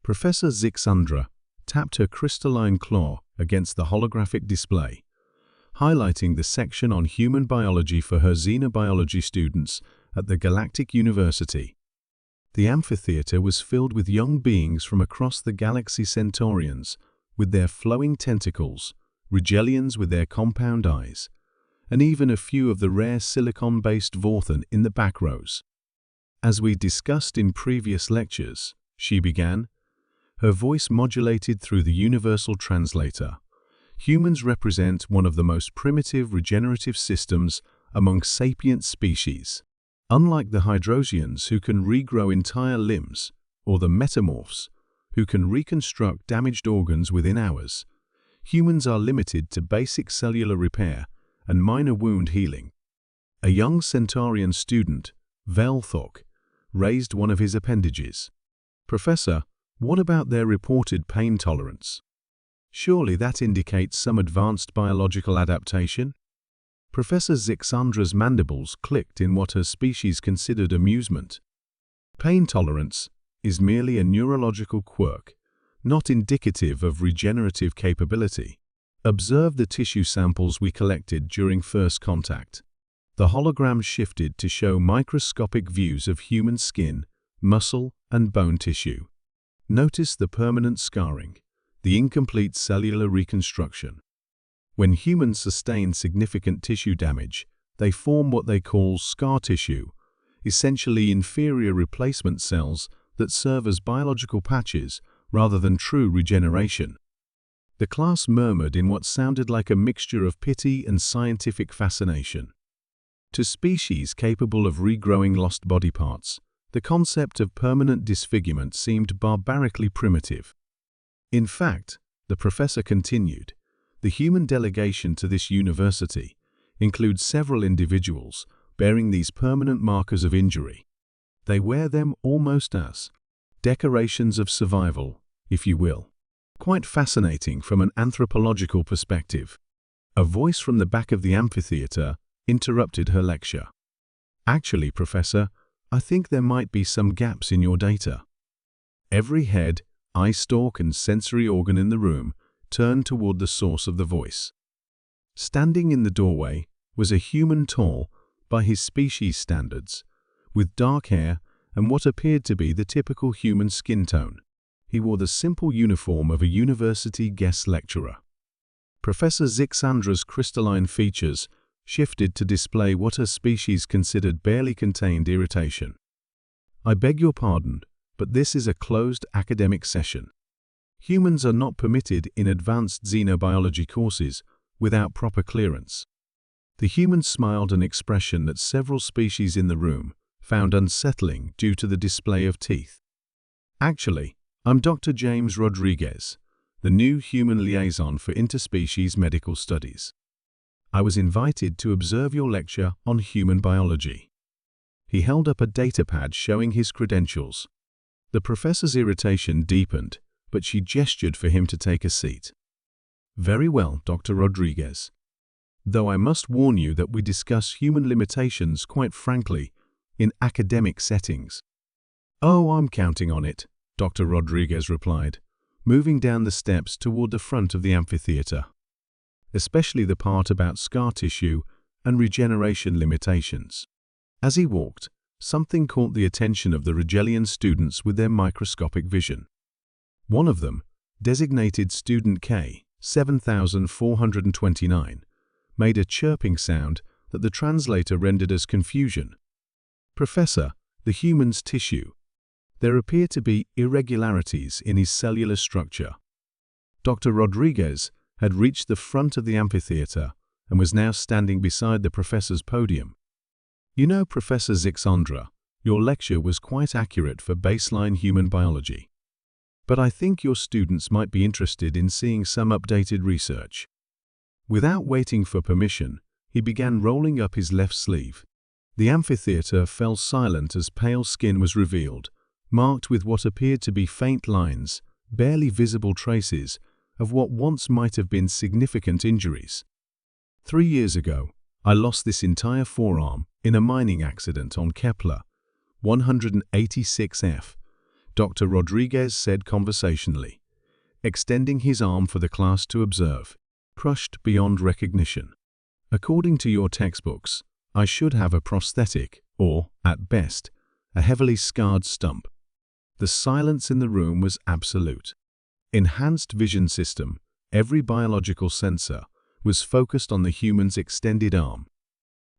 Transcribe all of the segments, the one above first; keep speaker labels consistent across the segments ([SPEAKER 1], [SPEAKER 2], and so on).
[SPEAKER 1] Professor Zixandra tapped her crystalline claw against the holographic display, highlighting the section on human biology for her xenobiology students at the Galactic University. The amphitheater was filled with young beings from across the galaxy, centaurians with their flowing tentacles, Regellians with their compound eyes, and even a few of the rare silicon-based Vorthan in the back rows. As we discussed in previous lectures, she began, her voice modulated through the universal translator. Humans represent one of the most primitive regenerative systems among sapient species. Unlike the Hydrosians, who can regrow entire limbs, or the metamorphs, who can reconstruct damaged organs within hours, humans are limited to basic cellular repair and minor wound healing. A young Centaurian student, Velthok, raised one of his appendages. "Professor, what about their reported pain tolerance? Surely that indicates some advanced biological adaptation?" Professor Zixandra's mandibles clicked in what her species considered amusement. Pain tolerance is merely a neurological quirk, not indicative of regenerative capability. Observe the tissue samples we collected during first contact. The hologram shifted to show microscopic views of human skin, muscle, and bone tissue. Notice the permanent scarring, the incomplete cellular reconstruction. When humans sustain significant tissue damage, they form what they call scar tissue, essentially inferior replacement cells that serve as biological patches rather than true regeneration. The class murmured in what sounded like a mixture of pity and scientific fascination. To species capable of regrowing lost body parts, the concept of permanent disfigurement seemed barbarically primitive. In fact, the professor continued, the human delegation to this university includes several individuals bearing these permanent markers of injury. They wear them almost as decorations of survival, if you will. Quite fascinating from an anthropological perspective. A voice from the back of the amphitheater interrupted her lecture. "Actually, Professor, I think there might be some gaps in your data." Every head, eye stalk, and sensory organ in the room turned toward the source of the voice. Standing in the doorway was a human tall, by his species standards, with dark hair and what appeared to be the typical human skin tone. He wore the simple uniform of a university guest lecturer. Professor Zixandra's crystalline features shifted to display what her species considered barely contained irritation. "I beg your pardon, but this is a closed academic session. Humans are not permitted in advanced xenobiology courses without proper clearance." The human smiled, an expression that several species in the room found unsettling due to the display of teeth. "Actually, I'm Dr. James Rodriguez, the new human liaison for interspecies medical studies. I was invited to observe your lecture on human biology." He held up a datapad showing his credentials. The professor's irritation deepened, but she gestured for him to take a seat. "Very well, Dr. Rodriguez. Though I must warn you that we discuss human limitations, quite frankly, in academic settings." "Oh, I'm counting on it," Dr. Rodriguez replied, moving down the steps toward the front of the amphitheater. "Especially the part about scar tissue and regeneration limitations." As he walked, something caught the attention of the Regellian students with their microscopic vision. One of them, designated Student K, 7429, made a chirping sound that the translator rendered as confusion. "Professor, the human's tissue. There appear to be irregularities in his cellular structure." Dr. Rodriguez had reached the front of the amphitheater and was now standing beside the professor's podium. "You know, Professor Zixandra, your lecture was quite accurate for baseline human biology. But I think your students might be interested in seeing some updated research." Without waiting for permission, he began rolling up his left sleeve. The amphitheater fell silent as pale skin was revealed, marked with what appeared to be faint lines, barely visible traces of what once might have been significant injuries. 3 years ago, I lost this entire forearm in a mining accident on Kepler 186f, Dr. Rodriguez said conversationally, extending his arm for the class to observe, crushed beyond recognition. According to your textbooks, I should have a prosthetic, or, at best, a heavily scarred stump. The silence in the room was absolute. Enhanced vision system, every biological sensor, was focused on the human's extended arm.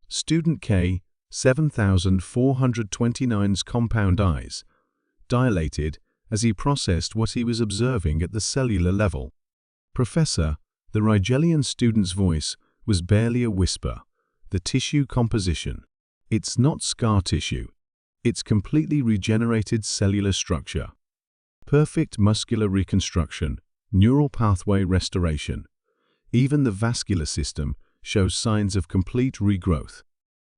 [SPEAKER 1] Student K, 7429's compound eyes dilated as he processed what he was observing at the cellular level. Professor, the Rigelian student's voice was barely a whisper. The tissue composition. It's not scar tissue. It's completely regenerated cellular structure. Perfect muscular reconstruction, neural pathway restoration. Even the vascular system shows signs of complete regrowth.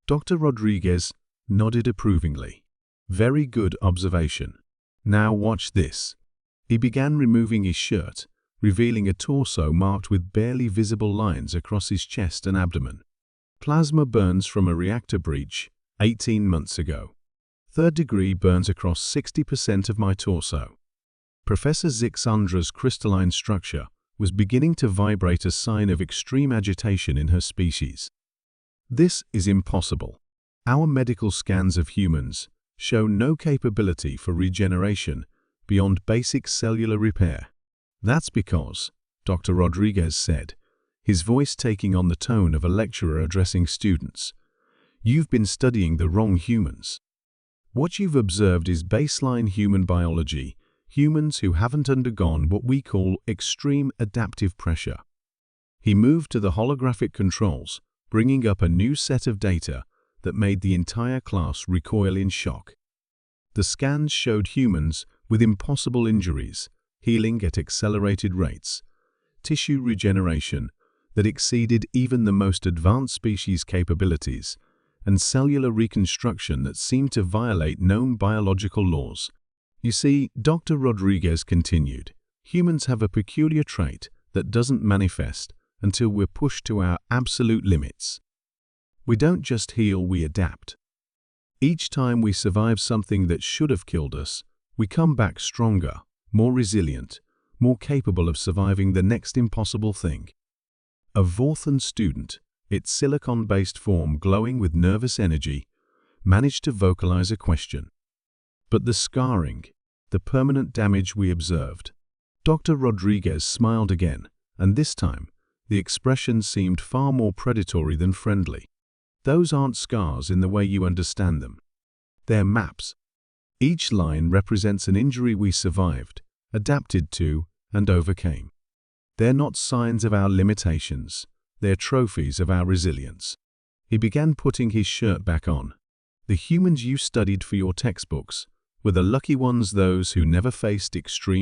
[SPEAKER 1] Dr. Rodriguez nodded approvingly. Very good observation. Now watch this. He began removing his shirt, revealing a torso marked with barely visible lines across his chest and abdomen. Plasma burns from a reactor breach 18 months ago. Third-degree burns across 60% of my torso. Professor Zixandra's crystalline structure was beginning to vibrate, a sign of extreme agitation in her species. This is impossible. Our medical scans of humans show no capability for regeneration beyond basic cellular repair. That's because, Dr. Rodriguez said, his voice taking on the tone of a lecturer addressing students, you've been studying the wrong humans. What you've observed is baseline human biology, humans who haven't undergone what we call extreme adaptive pressure. He moved to the holographic controls, bringing up a new set of data that made the entire class recoil in shock. The scans showed humans with impossible injuries, healing at accelerated rates, tissue regeneration that exceeded even the most advanced species' capabilities, and cellular reconstruction that seemed to violate known biological laws. You see, Dr. Rodriguez continued, humans have a peculiar trait that doesn't manifest until we're pushed to our absolute limits. We don't just heal, we adapt. Each time we survive something that should have killed us, we come back stronger, more resilient, more capable of surviving the next impossible thing. A Vorthan student, its silicon-based form glowing with nervous energy, managed to vocalize a question. But the scarring, the permanent damage we observed. Dr. Rodriguez smiled again, and this time, the expression seemed far more predatory than friendly. Those aren't scars in the way you understand them. They're maps. Each line represents an injury we survived, adapted to, and overcame. They're not signs of our limitations. They're trophies of our resilience. He began putting his shirt back on. The humans you studied for your textbooks were the lucky ones, those who never faced extreme